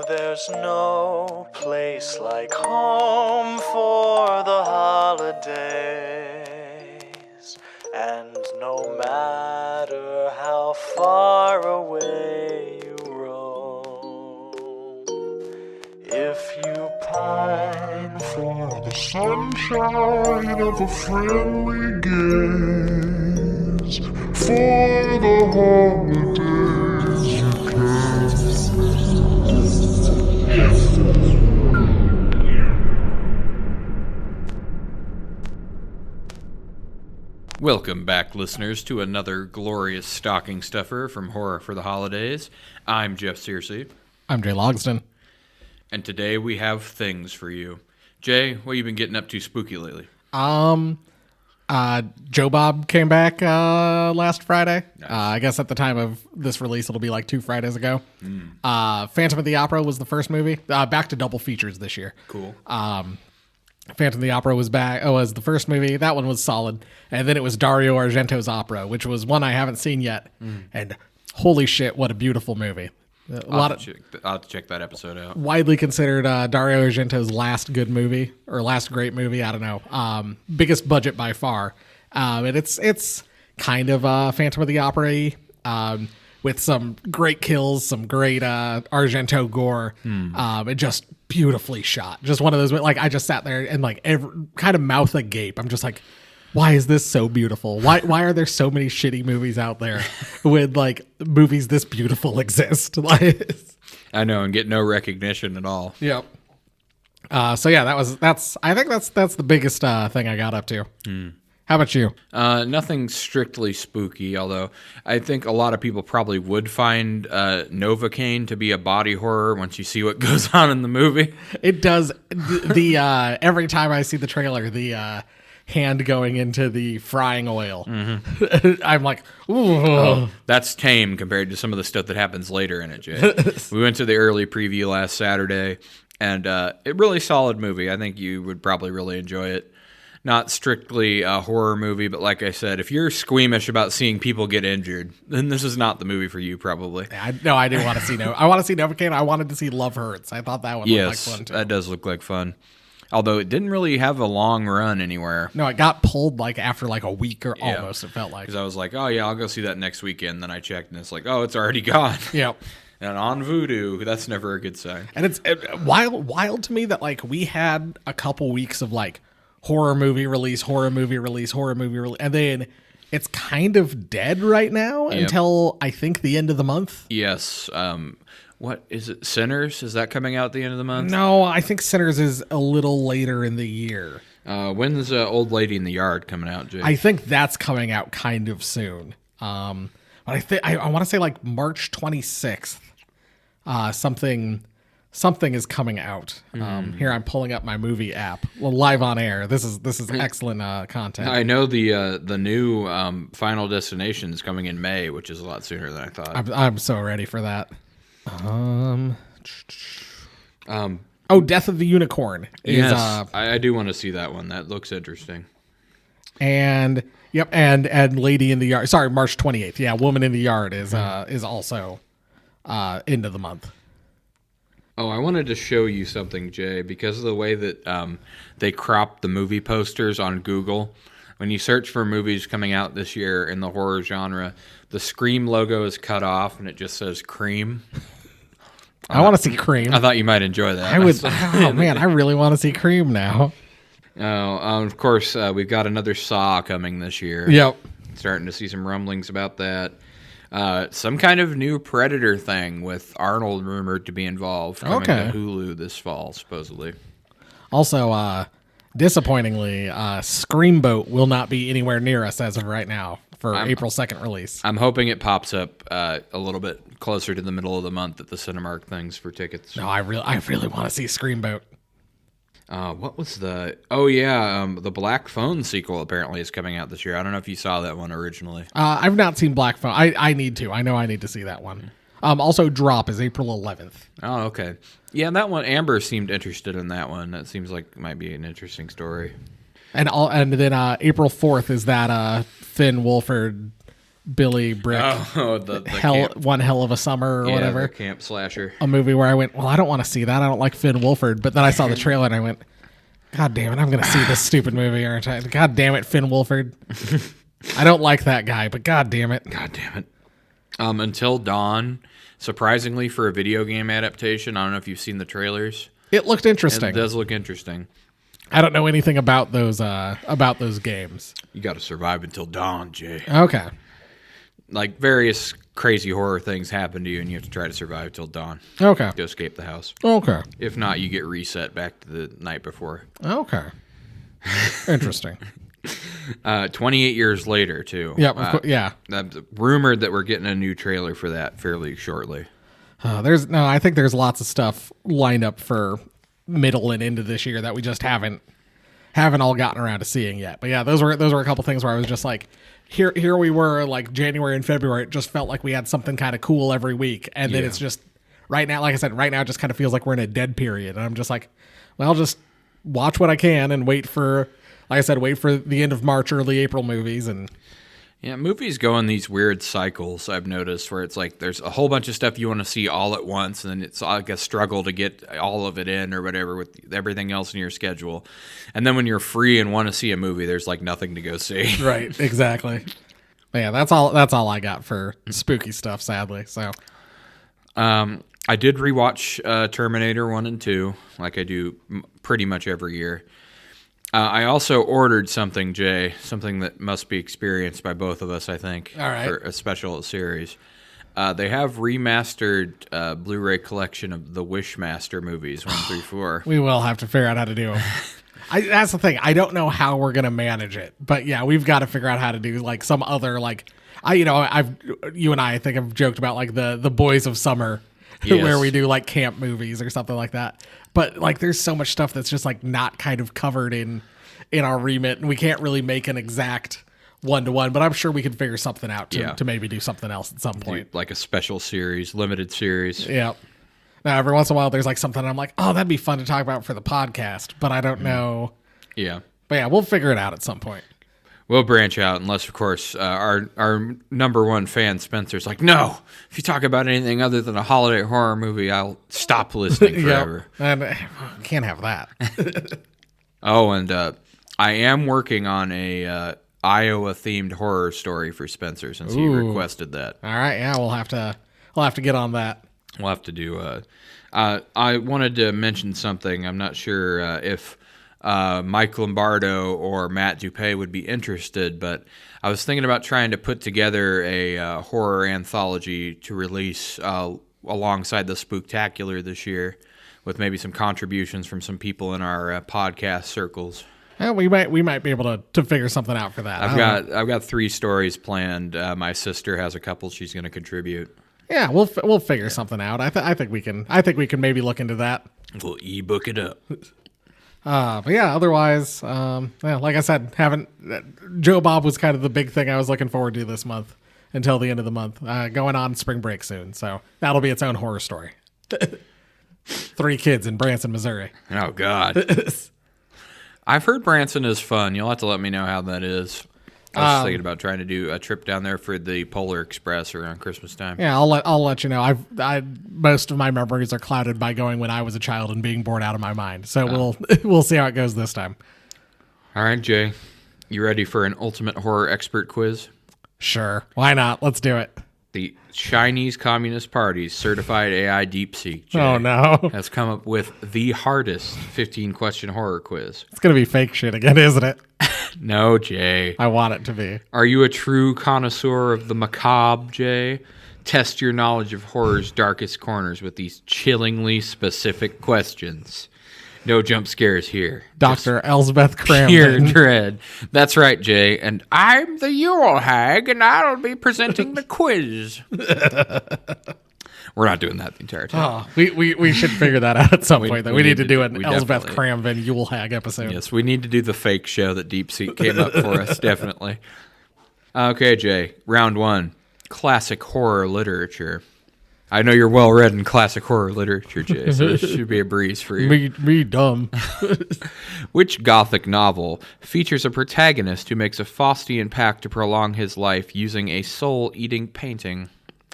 there's no place like home for the holidays. And no matter how far away you roam, if you pine for the sunshine of a friendly gaze, for the holidays you can. Welcome back, listeners, to another glorious stocking stuffer from Horror for the Holidays. I'm Jeff Searcy. I'm Jay Logston. And today we have things for you. Jay, what have you been getting up to spooky lately? Joe Bob came back last Friday. Nice. I guess at the time of this release, it'll be like 2 Fridays ago. Phantom of the Opera was the first movie. Back to double features this year. Cool. Phantom of the Opera was back. Was the first movie. That one was solid. And then it was Dario Argento's Opera, which was one I haven't seen yet. And holy shit, what a beautiful movie. I'll have to check that episode out. Widely considered Dario Argento's last good movie or last great movie. I don't know. Biggest budget by far. And it's kind of Phantom of the Opera-y, with some great kills, some great Argento gore. It just beautifully shot. Just one of those, like, I just sat there and like kind of mouth agape. I'm just like, why is this so beautiful? Why are there so many shitty movies out there with like movies this beautiful exist? Like, I know, and get no recognition at all. yep. So yeah, I think that's the biggest thing I got up to. How about you? Nothing strictly spooky, although I think a lot of people probably would find Novocaine to be a body horror once you see what goes on in the movie. It does. The every time I see the trailer, the hand going into the frying oil, I'm like, ooh. Oh, that's tame compared to some of the stuff that happens later in it, Jay. We went to the early preview last Saturday, and it really solid movie. I think you would probably really enjoy it. Not strictly a horror movie, but like I said, if you're squeamish about seeing people get injured, then this is not the movie for you, probably. I do want to see I want to see Novocaine. I wanted to see Love Hurts. I thought that one looked like fun too. That does look like fun. Although it didn't really have a long run anywhere. No, it got pulled like after like a week or almost, it felt like. Because I was like, oh yeah, I'll go see that next weekend. Then I checked and it's like, oh, it's already gone. Yep. And on Vudu, that's never a good sign. And it's wild to me that like we had a couple weeks of like horror movie release, and then it's kind of dead right now until I think the end of the month. Yes. What is it? Sinners? Is that coming out at the end of the month? No, I think Sinners is a little later in the year. When's Old Lady in the Yard coming out, Jay? I think that's coming out kind of soon. But I want to say like March 26th. Something is coming out. Here I'm pulling up my movie app. Well, live on air. This is excellent content. I know the new Final Destination is coming in May, which is a lot sooner than I thought. I'm so ready for that. Death of the Unicorn. Yes, I do want to see that one. That looks interesting. And yep, and Lady in the Yard. Sorry, March 28th. Yeah, Woman in the Yard is also end of the month. Oh, I wanted to show you something, Jay, because of the way that they crop the movie posters on Google. When you search for movies coming out this year in the horror genre, the Scream logo is cut off and it just says Cream. I want to see Cream. I thought you might enjoy that. I would. Oh man, I really want to see Cream now. Of course, we've got another Saw coming this year. Yep. Starting to see some rumblings about that. Some kind of new Predator thing with Arnold rumored to be involved coming to Hulu this fall, supposedly. Also, disappointingly, Screamboat will not be anywhere near us as of right now for April 2nd release. I'm hoping it pops up a little bit closer to the middle of the month at the Cinemark things for tickets. No, I really want to see Screamboat. What was the Black Phone sequel apparently is coming out this year. I don't know if you saw that one originally. I've not seen Black Phone. I need to. I know I need to see that one. Also, Drop is April 11th. Oh, okay. Yeah, that one, Amber seemed interested in that one. That seems like it might be an interesting story. And then April 4th is that Finn Wolford Billy Brick. Oh, the One Hell of a Summer or whatever. the camp slasher. A movie where I went, well, I don't want to see that. I don't like Finn Wolford. But then I saw the trailer and I went, God damn it, I'm going to see this stupid movie, aren't I? God damn it, Finn Wolford. I don't like that guy, but God damn it. God damn it. Until Dawn, surprisingly for a video game adaptation, I don't know if you've seen the trailers. It looked interesting. It does look interesting. I don't know anything about those games. You got to survive until dawn, Jay. Okay. Like various crazy horror things happen to you, and you have to try to survive till dawn Okay. to escape the house. Okay. If not, you get reset back to the night before. Okay. Interesting. 28 years later, too. Yep. Yeah. Rumored that we're getting a new trailer for that fairly shortly. I think there's lots of stuff lined up for middle and into this year that we just haven't all gotten around to seeing yet. But yeah, those were a couple things where I was just like, here we were like January and February. It just felt like we had something kind of cool every week, and then it's just right now. Like I said, right now it just kind of feels like we're in a dead period, and I'm just like, well, I'll just watch what I can and wait for the end of March, early April movies. And yeah, movies go in these weird cycles, I've noticed, where it's like there's a whole bunch of stuff you want to see all at once, and then it's like a struggle to get all of it in or whatever with everything else in your schedule. And then when you're free and want to see a movie, there's like nothing to go see. Right, exactly. But yeah, that's all I got for spooky stuff, sadly. So I did rewatch Terminator 1 and 2, like I do pretty much every year. I also ordered something, Jay, something that must be experienced by both of us, I think, all right, for a special series. They have remastered Blu-ray collection of the Wishmaster movies, 1 through 4. We will have to figure out how to do them. That's the thing. I don't know how we're gonna manage it, but yeah, we've got to figure out how to do like some other like you and I think have joked about like the Boys of Summer, yes, where we do like camp movies or something like that. But like, there's so much stuff that's just like not kind of covered in our remit, and we can't really make an exact 1-to-1. But I'm sure we could figure something out to maybe do something else at some point, like a special series, limited series. Yeah. Now every once in a while, there's like something I'm like, oh, that'd be fun to talk about for the podcast, but I don't know. Yeah. But yeah, we'll figure it out at some point. We'll branch out, unless, of course, our number one fan, Spencer's like, no, if you talk about anything other than a holiday horror movie, I'll stop listening forever. Yep. And can't have that. Oh, and I am working on a Iowa-themed horror story for Spencer, since he requested that. All right, yeah, we'll have to get on that. We'll have to do. I wanted to mention something. I'm not sure if Mike Lombardo or Matt Dupay would be interested, but I was thinking about trying to put together a horror anthology to release alongside the Spooktacular this year, with maybe some contributions from some people in our podcast circles. Yeah, we might be able to figure something out for that. I've got 3 stories planned. My sister has a couple she's going to contribute. Yeah, we'll figure something out. I think we can maybe look into that. We'll ebook it up. But yeah, otherwise, like I said, Joe Bob was kind of the big thing I was looking forward to this month until the end of the month. Going on spring break soon, so that'll be its own horror story. 3 kids in Branson, Missouri. Oh God. I've heard Branson is fun. You'll have to let me know how that is. I was thinking about trying to do a trip down there for the Polar Express around Christmas time. Yeah, I'll let you know. Most of my memories are clouded by going when I was a child and being bored out of my mind. So we'll see how it goes this time. All right, Jay, you ready for an ultimate horror expert quiz? Sure, why not? Let's do it. The Chinese Communist Party's certified AI DeepSeek, Jay, oh no, has come up with the hardest 15-question horror quiz. It's gonna be fake shit again, isn't it? No, Jay. I want it to be. Are you a true connoisseur of the macabre, Jay? Test your knowledge of horror's darkest corners with these chillingly specific questions. No jump scares here. Dr. Elsbeth Cramden. Pure dread. That's right, Jay. And I'm the Yule Hag, and I'll be presenting the quiz. We're not doing that the entire time. Oh, we should figure that out at some point, though. We need to do an Elsbeth Cramden Yule Hag episode. Yes, we need to do the fake show that DeepSeek came up for us, definitely. Okay, Jay. Round 1. Classic horror literature. I know you're well read in classic horror literature, Jay, so this should be a breeze for you. Me dumb. Which Gothic novel features a protagonist who makes a Faustian pact to prolong his life using a soul-eating painting?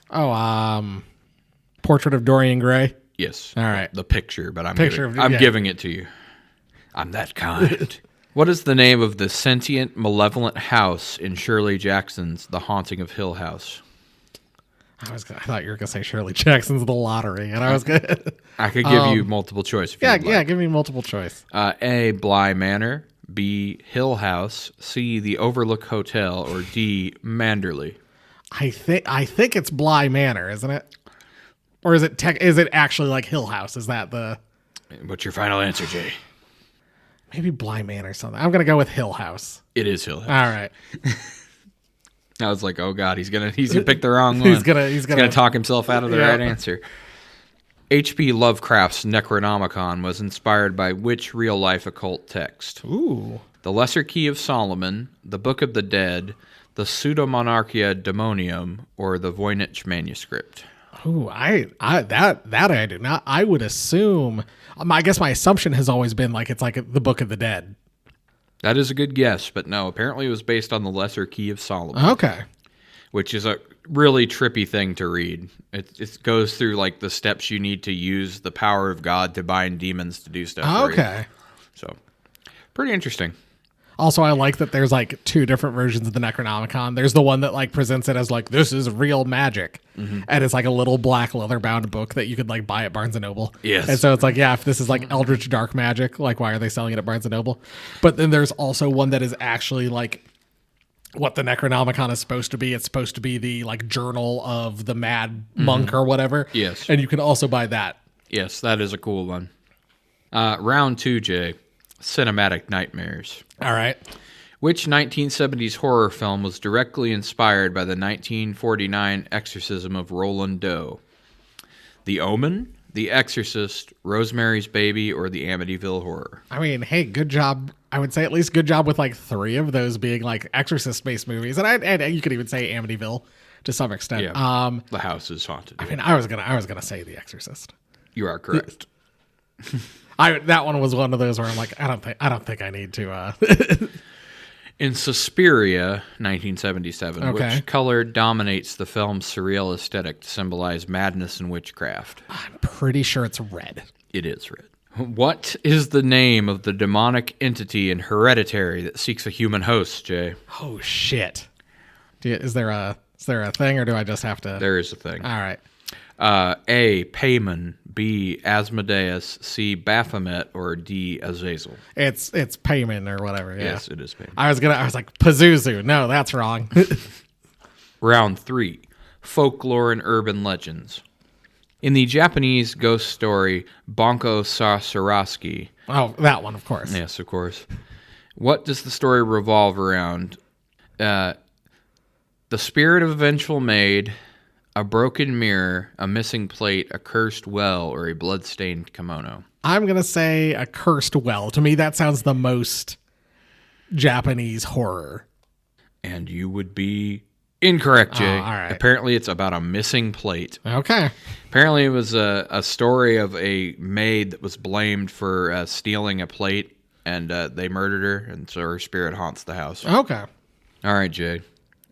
Oh, Portrait of Dorian Gray. Yes. All right. The picture, but I'm Yeah. giving it to you. I'm that kind. What is the name of the sentient, malevolent house in Shirley Jackson's The Haunting of Hill House? I thought you were gonna say Shirley Jackson's The Lottery, and I was gonna. I could give you multiple choice. If Yeah, you'd like. give me multiple choice. A. Bly Manor, B. Hill House, C. The Overlook Hotel, or D. Manderley. I think it's Bly Manor, isn't it? Or is it is it actually like Hill House? Is that the? What's your final answer, Jay? Maybe Bly Manor or something. I'm gonna go with Hill House. It is Hill House. All right. I was like, oh god, he's gonna pick the wrong one. He's gonna talk himself out of the right answer. H.P. Lovecraft's Necronomicon was inspired by which real-life occult text? Ooh. The Lesser Key of Solomon, the Book of the Dead, the Pseudomonarchia Daemonium, or the Voynich manuscript? Ooh, that I do not. I would assume. I guess my assumption has always been like it's like the Book of the Dead. That is a good guess, but no. Apparently, it was based on the Lesser Key of Solomon. Okay. Which is a really trippy thing to read. It goes through like the steps you need to use the power of God to bind demons to do stuff. Okay. So, pretty interesting. Also, I like that there's like two different versions of the Necronomicon. There's the one that like presents it as like this is real magic, and it's like a little black leather bound book that you could like buy at Barnes and Noble. Yes. And so it's like, yeah, if this is like Eldritch Dark Magic, like why are they selling it at Barnes and Noble? But then there's also one that is actually like what the Necronomicon is supposed to be. It's supposed to be the like journal of the mad monk or whatever. Yes. And you can also buy that. Yes, that is a cool one. Round 2, Jay. Cinematic Nightmares. All right. Which 1970s horror film was directly inspired by the 1949 exorcism of Roland Doe? The Omen, The Exorcist, Rosemary's Baby, or The Amityville Horror? I mean, hey, good job. I would say at least good job with like 3 of those being like Exorcist-based movies, and you could even say Amityville to some extent. Yeah, the house is haunted. I mean, I was gonna say The Exorcist. You are correct. That one was one of those where I'm like, I don't think I need to. In Suspiria, 1977, Okay. which color dominates the film's surreal aesthetic to symbolize madness and witchcraft? I'm pretty sure it's red. It is red. What is the name of the demonic entity in Hereditary that seeks a human host, Jay? Oh shit! Is there a thing, or do I just have to? There is a thing. All right. A. Payman, B. Asmodeus, C. Baphomet, or D. Azazel? It's Payman or whatever. Yeah. Yes, it is Payman. I was like Pazuzu. No, that's wrong. Round 3. Folklore and urban legends. In the Japanese ghost story Banko Sasarasuke. Oh, that one, of course. Yes, of course. What does the story revolve around? The spirit of a vengeful maid, a broken mirror, a missing plate, a cursed well, or a blood-stained kimono? I'm going to say a cursed well. To me, that sounds the most Japanese horror. And you would be incorrect, Jay. all right. Apparently, it's about a missing plate. Okay. Apparently, it was a story of a maid that was blamed for stealing a plate, and they murdered her, and so her spirit haunts the house. Okay. All right, Jay.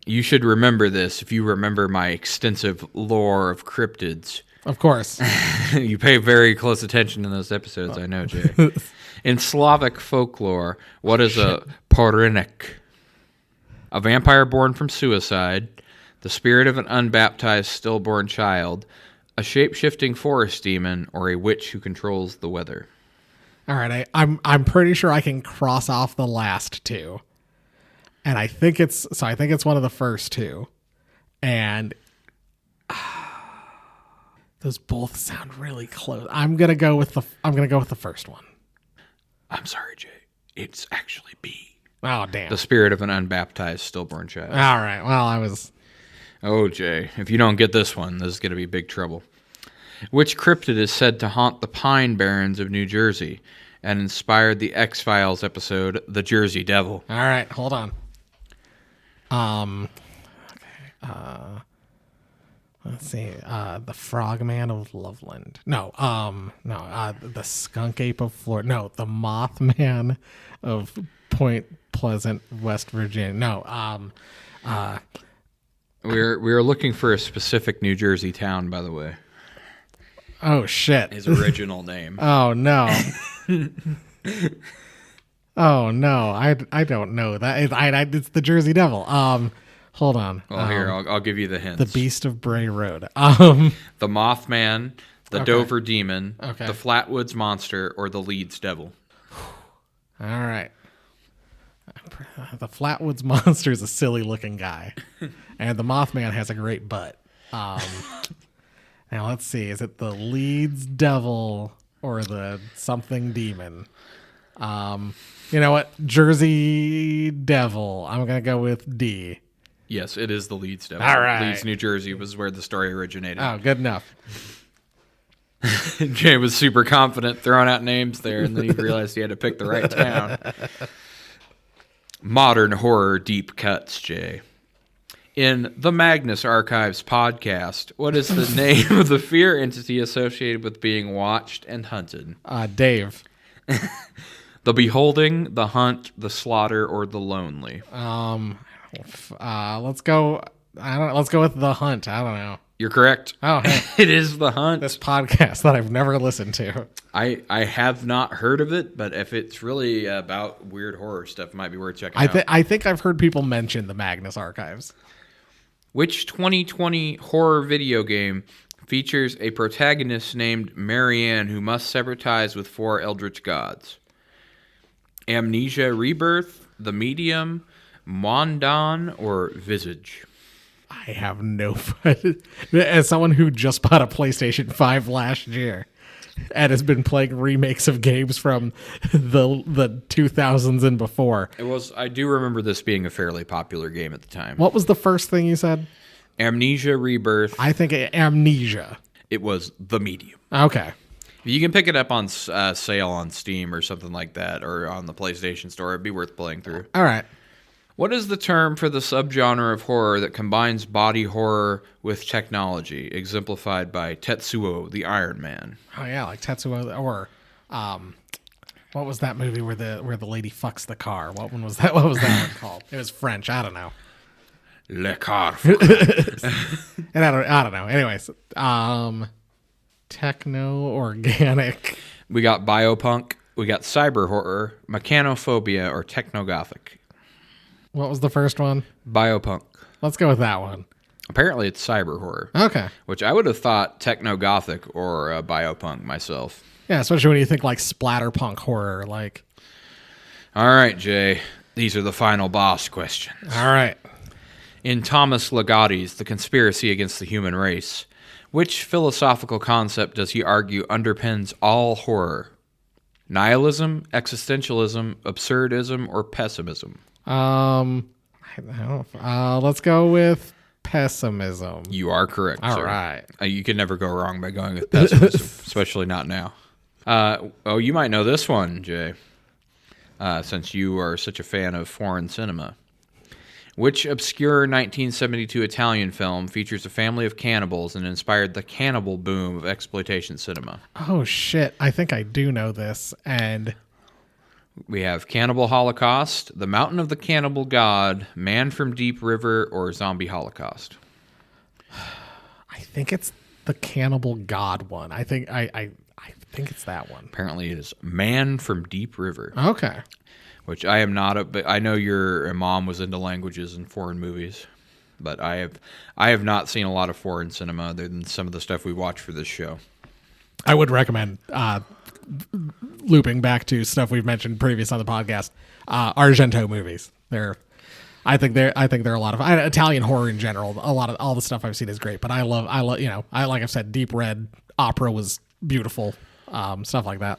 You should remember this if you remember my extensive lore of cryptids. Of course. You pay very close attention in those episodes, I know, Jay. In Slavic folklore, what is a porynek? A vampire born from suicide, the spirit of an unbaptized stillborn child, a shape-shifting forest demon, or a witch who controls the weather? All right. I'm pretty sure I can cross off the last 2. And I think it's one of the first 2. And those both sound really close. I'm going to go with the first one. I'm sorry, Jay. It's actually B. Oh, damn. The spirit of an unbaptized stillborn child. All right. Well, I was... Oh, Jay, if you don't get this one, this is going to be big trouble. Which cryptid is said to haunt the Pine Barrens of New Jersey and inspired the X-Files episode The Jersey Devil? All right. Hold on. Okay. Let's see. The Frogman of Loveland. No. The Skunk Ape of Florida. No, the Mothman of Point Pleasant, West Virginia. No. We were looking for a specific New Jersey town, by the way. Oh shit. His original name. Oh no. Oh no. I don't know that. It's the Jersey Devil. Hold on. Well, here I'll give you the hints. The Beast of Bray Road. The Mothman, the Okay. Dover Demon, Okay. the Flatwoods Monster, or the Leeds Devil. All right. The Flatwoods Monster is a silly looking guy, and the Mothman has a great butt. Now let's see. Is it the Leeds Devil or the something demon? You know what? Jersey Devil. I'm gonna go with D. Yes, it is the Leeds Devil. All right. Leeds, New Jersey was where the story originated. Oh, good enough. Jay was super confident throwing out names there, and then he realized he had to pick the right town. Modern horror deep cuts, Jay. In the Magnus Archives podcast, what is the name of the fear entity associated with being watched and hunted? Dave. The Beholding, the Hunt, the Slaughter, or the Lonely? Let's go. Let's go with the Hunt. I don't know. You're correct. Oh, hey, It is the Hunt. this podcast that I've never listened to. I have not heard of it, but if it's really about weird horror stuff, it might be worth checking out. I think I've heard people mention the Magnus Archives. Which 2020 horror video game features a protagonist named Marianne who must sever ties with 4 eldritch gods? Amnesia Rebirth, The Medium, Mondon, or Visage? I have no fun. As someone who just bought a PlayStation 5 last year and has been playing remakes of games from the 2000s and before. It was. I do remember this being a fairly popular game at the time. What was the first thing you said? Amnesia Rebirth. I think Amnesia. It was The Medium. Okay. You can pick it up on sale on Steam or something like that, or on the PlayStation Store. It'd be worth playing through. All right. What is the term for the subgenre of horror that combines body horror with technology, exemplified by Tetsuo the Iron Man? Oh yeah, like Tetsuo or what was that movie where the lady fucks the car? What one was that? What was that one called? It was French. I don't know. Le Car. And I don't know. Anyways, techno organic. We got biopunk, we got cyber horror, mechanophobia, or technogothic. What was the first one? Biopunk. Let's go with that one. Apparently it's cyber horror, Okay. which I would have thought technogothic or biopunk myself. Yeah, especially when you think like splatterpunk horror. Like, All right, Jay. These are the final boss questions. all right. In Thomas Ligotti's The Conspiracy Against the Human Race, which philosophical concept does he argue underpins all horror? Nihilism, existentialism, absurdism, or pessimism? I don't let's go with pessimism. You are correct, All sir. right. You can never go wrong by going with pessimism, especially not now. You might know this one, Jay, since you are such a fan of foreign cinema. Which obscure 1972 Italian film features a family of cannibals and inspired the cannibal boom of exploitation cinema? Oh shit! I think I do know this, and We have Cannibal Holocaust, The Mountain of the Cannibal God, Man from Deep River, or Zombie Holocaust. I think it's the Cannibal God one. I think I think it's that one. Apparently it is Man from Deep River, Okay. which I am not, but I know your mom was into languages and foreign movies, but I have not seen a lot of foreign cinema other than some of the stuff we watch for this show. I would recommend looping back to stuff we've mentioned previous on the podcast. Argento movies. I think they're a lot of Italian horror in general. A lot of all the stuff I've seen is great, but I love like I've said, Deep Red opera was beautiful. Stuff like that.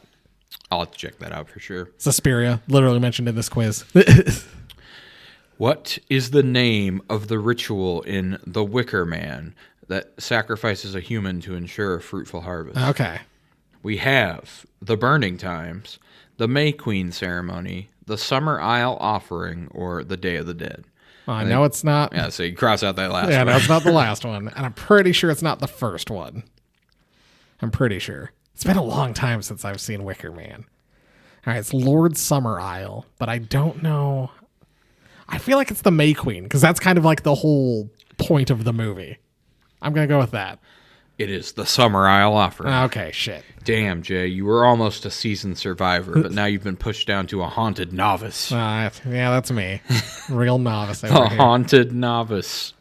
I'll have to check that out for sure. Suspiria, literally mentioned in this quiz. What is the name of the ritual in The Wicker Man that sacrifices a human to ensure a fruitful harvest? Okay. We have the Burning Times, the May Queen Ceremony, the Summer Isle Offering, or the Day of the Dead. I know it's not. Yeah, so you cross out that last Yeah, one. no, it's not the last one. And I'm pretty sure it's not the first one. I'm pretty sure. It's been a long time since I've seen Wicker Man. All right, it's Lord Summer Isle, but I don't know. I feel like it's the May Queen, because that's kind of like the whole point of the movie. I'm going to go with that. It is the Summer Isle Offering. Okay, shit. Damn, Jay, you were almost a seasoned survivor, but now you've been pushed down to a haunted novice. Yeah, that's me. Real novice A over here. haunted novice.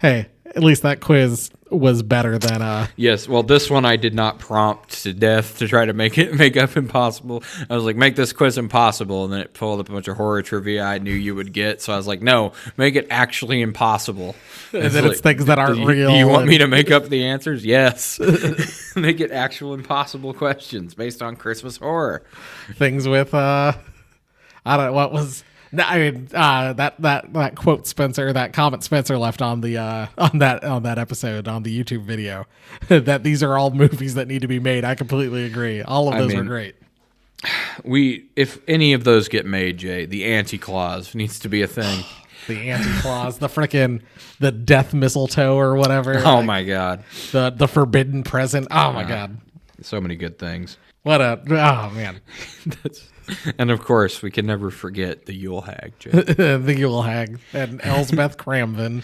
Hey, at least that quiz was better than Yes, well, this one I did not prompt to death to try to make up impossible. I was like, make this quiz impossible, and then it pulled up a bunch of horror trivia I knew you would get. So I was like, no, make it actually impossible. and then it's things that aren't real. Do you want me to make up the answers? Yes. Make it actual impossible questions based on Christmas horror. Things with I don't know what was. No, I mean that quote Spencer, that comment Spencer left on the on that episode on the YouTube video that these are all movies that need to be made. I completely agree. All of those are great. If any of those get made, Jay, the anti-clause needs to be a thing. The anti-clause, the death mistletoe or whatever. Oh my god. The forbidden present. Oh my god. So many good things. Oh man. And of course, we can never forget the Yule Hag, Jay. The Yule Hag and Elsbeth Cramvin.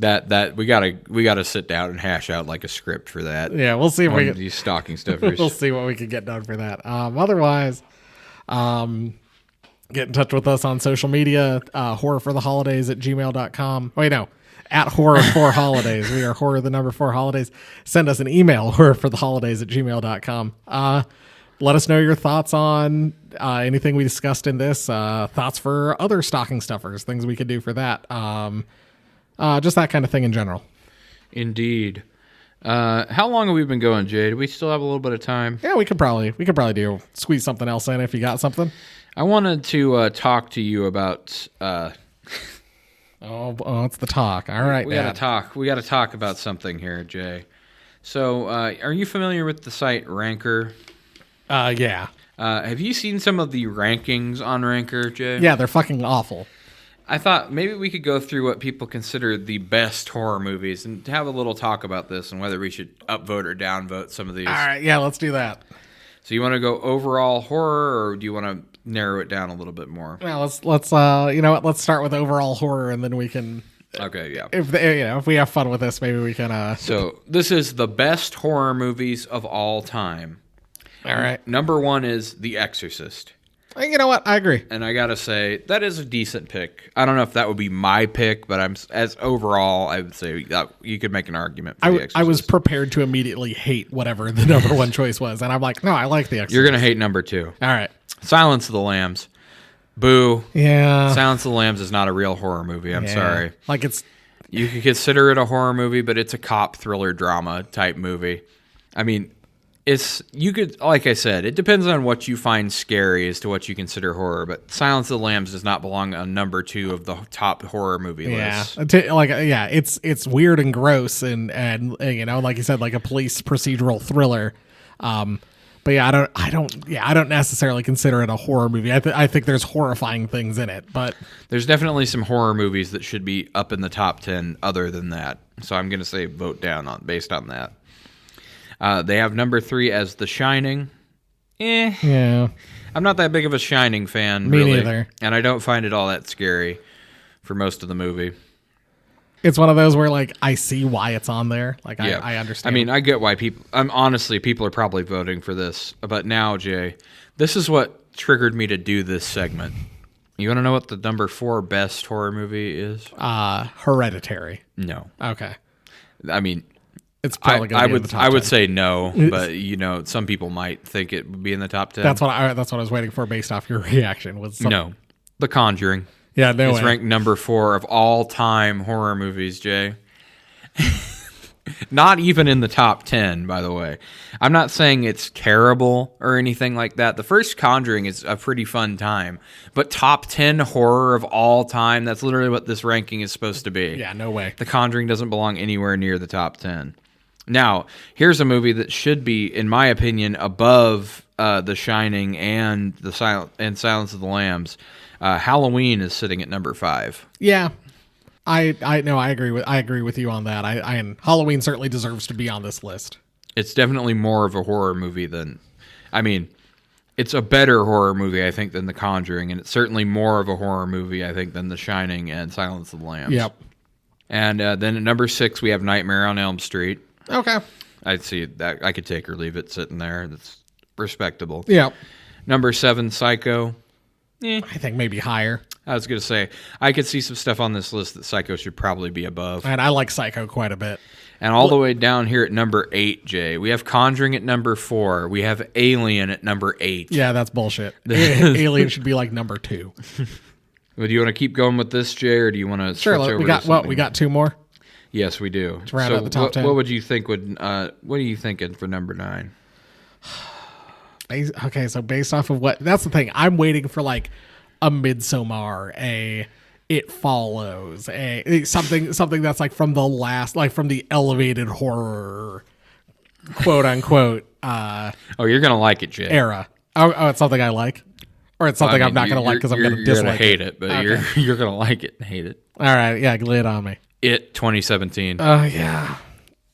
That we gotta sit down and hash out like a script for that. Yeah, we'll see if we These stocking stuffers. we'll see what we can get done for that. Otherwise, get in touch with us on social media, horrorfortheholidays@gmail.com. Wait, no, at horror4holidays. We are horror the number 4 holidays. Send us an email, horrorfortheholidays@gmail.com. Let us know your thoughts on anything we discussed in this, thoughts for other stocking stuffers, things we could do for that. Just that kind of thing in general. Indeed. How long have we been going, Jay? Do we still have a little bit of time? Yeah, we could probably squeeze something else in if you got something. I wanted to talk to you about. Oh, it's the talk. All right, we gotta talk. We gotta talk about something here, Jay. So, are you familiar with the site Ranker? Yeah. Have you seen some of the rankings on Ranker, Jay? Yeah, they're fucking awful. I thought maybe we could go through what people consider the best horror movies and have a little talk about this and whether we should upvote or downvote some of these. All right, yeah, let's do that. So you want to go overall horror, or do you want to narrow it down a little bit more? Yeah, let's you know what? Let's start with overall horror, and then we can. Okay, yeah. If we have fun with this, maybe we can. So this is the best horror movies of all time. All right. Number 1 is The Exorcist. You know what? I agree. And I gotta say, that is a decent pick. I don't know if that would be my pick, but as overall, I would say that you could make an argument for The Exorcist. I was prepared to immediately hate whatever the number 1 choice was, and I'm like, no, I like The Exorcist. You're gonna hate number 2. All right. Silence of the Lambs. Boo. Yeah. Silence of the Lambs is not a real horror movie. I'm sorry. Like You could consider it a horror movie, but it's a cop thriller drama type movie. I mean, like I said, it depends on what you find scary as to what you consider horror, but Silence of the Lambs does not belong on number 2 of the top horror movie list. It's weird and gross and you know, like you said, like a police procedural thriller. But yeah, I don't necessarily consider it a horror movie. I think there's horrifying things in it, but there's definitely some horror movies that should be up in the top 10 other than that. So I'm going to say vote down based on that. They have number 3 as The Shining. Yeah. I'm not that big of a Shining fan, Me really. neither. And I don't find it all that scary for most of the movie. It's one of those where, like, I see why it's on there. Like, yeah. I understand. I mean, I get why people... honestly, people are probably voting for this. But now, Jay, this is what triggered me to do this segment. You want to know what the number 4 best horror movie is? Hereditary. No. Okay. I mean... It's probably going to be in the top 10. I would say no, but you know, some people might think it would be in the top 10. That's what I was waiting for based off your reaction. No, The Conjuring. Yeah, no It's way. ranked number 4 of all time horror movies, Jay. Not even in the top 10, by the way. I'm not saying it's terrible or anything like that. The first Conjuring is a pretty fun time, but top 10 horror of all time, that's literally what this ranking is supposed to be. Yeah, no way. The Conjuring doesn't belong anywhere near the top 10. Now, here's a movie that should be, in my opinion, above The Shining and Silence of the Lambs. Halloween is sitting at number 5. Yeah. I agree with you on that. And Halloween certainly deserves to be on this list. It's definitely more of a horror movie than, I mean, it's a better horror movie, I think, than The Conjuring, and it's certainly more of a horror movie, I think, than The Shining and Silence of the Lambs. Yep. And then at number 6, we have Nightmare on Elm Street. Okay. I'd see that. I could take or leave it sitting there. That's respectable. Yep. Number 7, Psycho. I think maybe higher. I was going to say, I could see some stuff on this list that Psycho should probably be above. And I like Psycho quite a bit. And all the way down here at number 8, Jay, we have Conjuring at number 4. We have Alien at number 8. Yeah, that's bullshit. Alien should be like number 2. Well, do you want to keep going with this, Jay, or do you want to switch over we to got something? We got 2 more. Yes, we do. To round out the top 10. What would you think would? What are you thinking for number 9? Okay, so based off of what, that's the thing. I'm waiting for like a Midsommar, a It Follows, a something that's like from the last, like from the elevated horror, quote unquote. Oh, you're gonna like it, Jay. Era. Oh, it's something I like, or it's something I'm not gonna like because I'm gonna dislike. You're gonna hate it, but Okay. you're gonna like it and hate it. All right, yeah, lay it on me. It 2017. Oh yeah,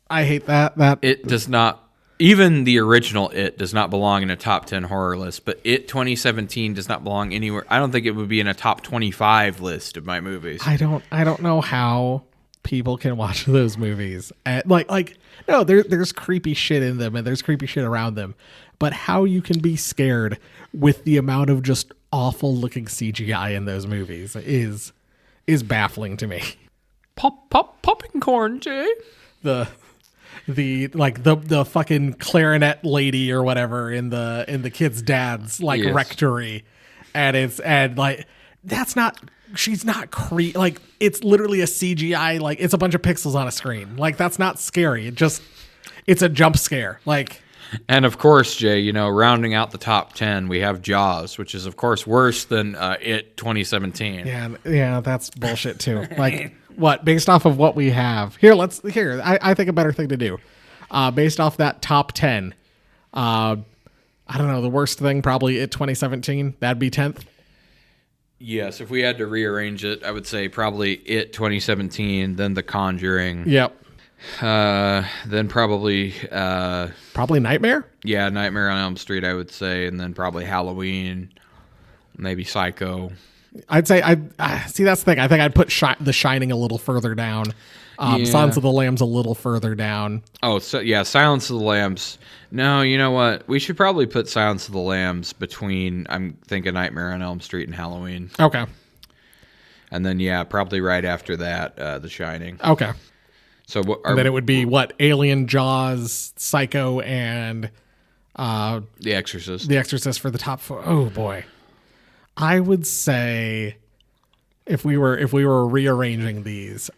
I hate that. It does not. Even the original It does not belong in a top 10 horror list, but It 2017 does not belong anywhere. I don't think it would be in a top 25 list of my movies. I don't know how people can watch those movies. No, there's creepy shit in them and there's creepy shit around them, but how you can be scared with the amount of just awful looking CGI in those movies is baffling to me. Popping corn, Jay. The fucking clarinet lady or whatever in the kid's dad's Yes. rectory, and that's not, she's not like, it's literally a CGI, like it's a bunch of pixels on a screen, like that's not scary, it's a jump scare, like. And of course, Jay, rounding out the top 10, we have Jaws, which is of course worse than It 2017. Yeah, that's bullshit too. Like, what, based off of what we have here? I think a better thing to do, based off that top 10. I don't know. The worst thing probably It 2017. That'd be 10th. Yes, if we had to rearrange it, I would say probably It 2017, then The Conjuring. Yep. Then probably Nightmare. Yeah, Nightmare on Elm Street, I would say, and then probably Halloween, maybe Psycho. I'd say see, that's the thing. I think I'd put The Shining a little further down. Yeah. Silence of the Lambs a little further down. Oh, so yeah, Silence of the Lambs. No, you know what? We should probably put Silence of the Lambs between, I'm thinking, Nightmare on Elm Street and Halloween. Okay. And then, yeah, probably right after that, The Shining. Okay. So And then it would be what? Alien, Jaws, Psycho, and The Exorcist. The Exorcist for the top 4. Oh boy. I would say if we were rearranging these,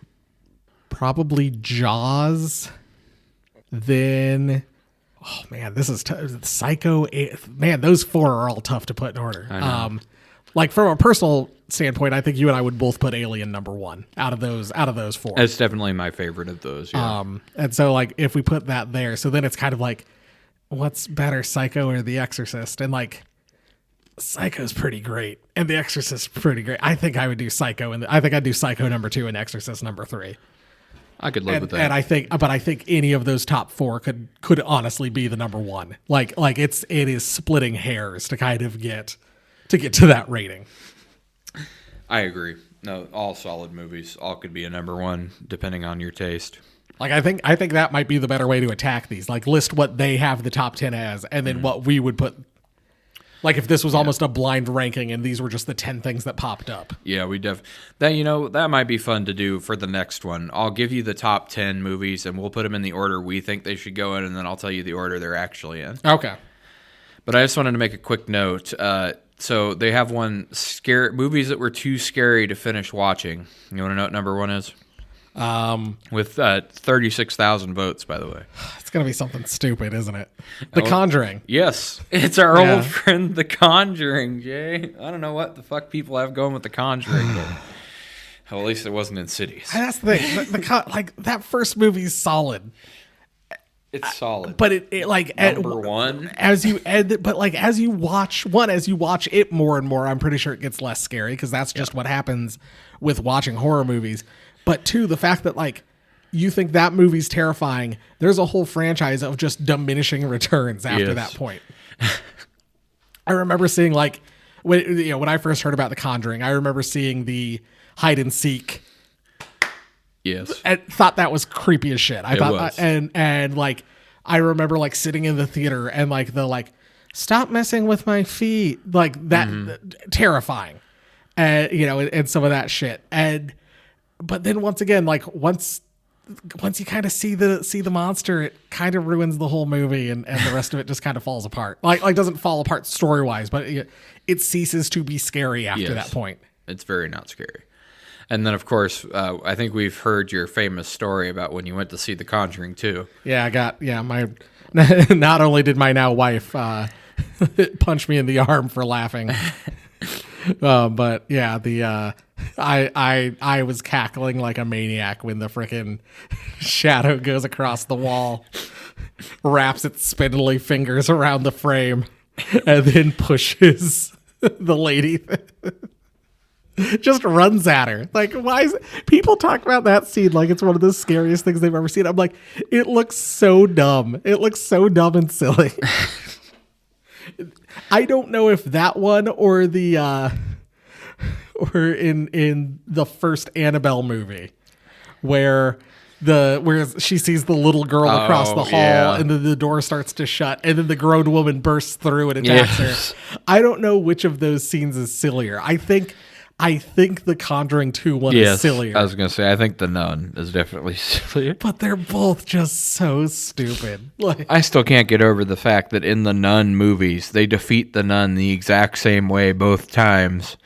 probably Jaws, then oh man, this is Psycho. Man, those 4 are all tough to put in order. I know. Like from a personal standpoint, I think you and I would both put Alien number 1 out of those 4. That's definitely my favorite of those. Yeah. And so like if we put that there, so then it's kind of like, what's better, Psycho or The Exorcist? And like, Psycho's pretty great, and The Exorcist's pretty great. I think I would do Psycho, and I think I'd do Psycho number 2 and Exorcist number 3. I could live with that. And I think any of those top 4 could honestly be the number 1. Like it is splitting hairs to kind of get to that rating. I agree. No, all solid movies. All could be a number 1, depending on your taste. Like I think that might be the better way to attack these. Like list what they have the top 10 as, and then what we would put. Like if this was almost a blind ranking and these were just the 10 things that popped up. Yeah, that might be fun to do for the next one. I'll give you the top 10 movies and we'll put them in the order we think they should go in, and then I'll tell you the order they're actually in. Okay. But I just wanted to make a quick note. So they have one movies that were too scary to finish watching. You want to know what number 1 is? With 36,000 votes, by the way. It's going to be something stupid, isn't it? The Conjuring. Yes. It's our old friend, The Conjuring, Jay. I don't know what the fuck people have going with The Conjuring, but well, at least it wasn't Insidious. And that's the thing. Like that first movie's solid. It's solid. But it like Number one. as you watch it more and more, I'm pretty sure it gets less scary because that's just what happens with watching horror movies. But two, the fact that like you think that movie's terrifying, there's a whole franchise of just diminishing returns after that point. I remember seeing like when I first heard about The Conjuring, I remember seeing the hide and seek. Yes. And thought that was creepy as shit. I thought was. And like I remember like sitting in the theater and like the like stop messing with my feet, like that terrifying. And and some of that shit. But then once again, like once you kind of see the monster, it kind of ruins the whole movie and the rest of it just kind of falls apart. Like doesn't fall apart story-wise, but it ceases to be scary after that point. It's very not scary. And then, of course, I think we've heard your famous story about when you went to see The Conjuring 2. Yeah, my not only did my now wife punch me in the arm for laughing, but yeah, I was cackling like a maniac when the frickin' shadow goes across the wall, wraps its spindly fingers around the frame, and then pushes the lady. Just runs at her. Like, why is it? People talk about that scene like it's one of the scariest things they've ever seen. I'm like, it looks so dumb. It looks so dumb and silly. I don't know if that one or the or in the first Annabelle movie where she sees the little girl across the hall and then the door starts to shut and then the grown woman bursts through and attacks her. I don't know which of those scenes is sillier. I think the Conjuring 2 one is sillier. I was going to say, I think The Nun is definitely sillier. But they're both just so stupid. Like, I still can't get over the fact that in the Nun movies, they defeat the nun the exact same way both times.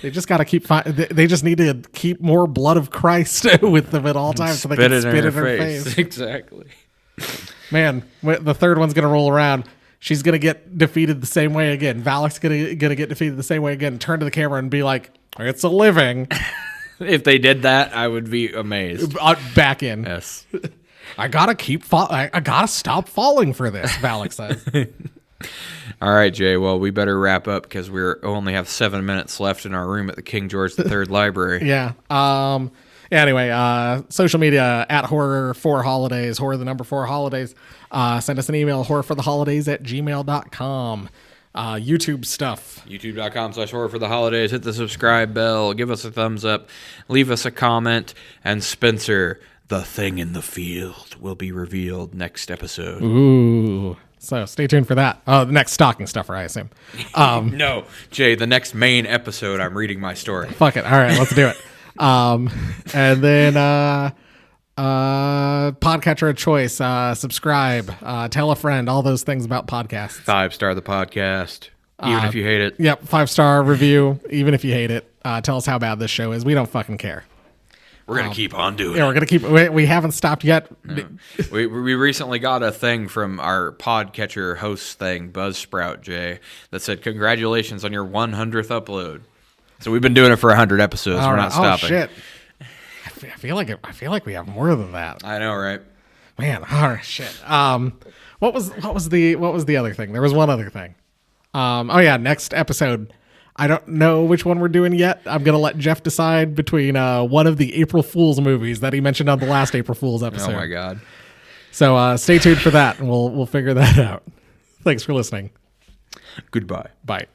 They just got to they just need to keep more blood of Christ with them at all times so they can spit in her face. Exactly. Man, the third one's going to roll around. She's going to get defeated the same way again. Valak's going to get defeated the same way again. Turn to the camera and be like, it's a living. If they did that, I would be amazed. Back in. Yes. I got to stop falling for this, Valak says. All right, Jay. Well, we better wrap up because we only have 7 minutes left in our room at the King George III Library. Yeah. Anyway, social media at horror4holidays, horror the number 4 holidays. Send us an email, horrorfortheholidays@gmail.com. YouTube stuff. YouTube.com/horrorfortheholidays. Hit the subscribe bell. Give us a thumbs up. Leave us a comment. And Spencer, the thing in the field, will be revealed next episode. Ooh. So stay tuned for that. The next stocking stuffer, I assume. No, Jay, the next main episode, I'm reading my story. Fuck it. All right, let's do it. And then podcatcher of choice, subscribe, tell a friend, all those things about podcasts. 5-star the podcast, even if you hate it. Yep, 5-star review, even if you hate it. Tell us how bad this show is. We don't fucking care. We're going to keep on doing it. Yeah, we're going to keep... We haven't stopped yet. No. We recently got a thing from our podcatcher host thing, Buzzsprout, Jay, that said, congratulations on your 100th upload. So we've been doing it for 100 episodes. We're not stopping. Oh, shit. I feel like we have more than that. I know, right? Man, all right, shit. What was the other thing? There was one other thing. Next episode. I don't know which one we're doing yet. I'm going to let Jeff decide between one of the April Fool's movies that he mentioned on the last April Fool's episode. Oh, my God. So stay tuned for that, and we'll figure that out. Thanks for listening. Goodbye. Bye.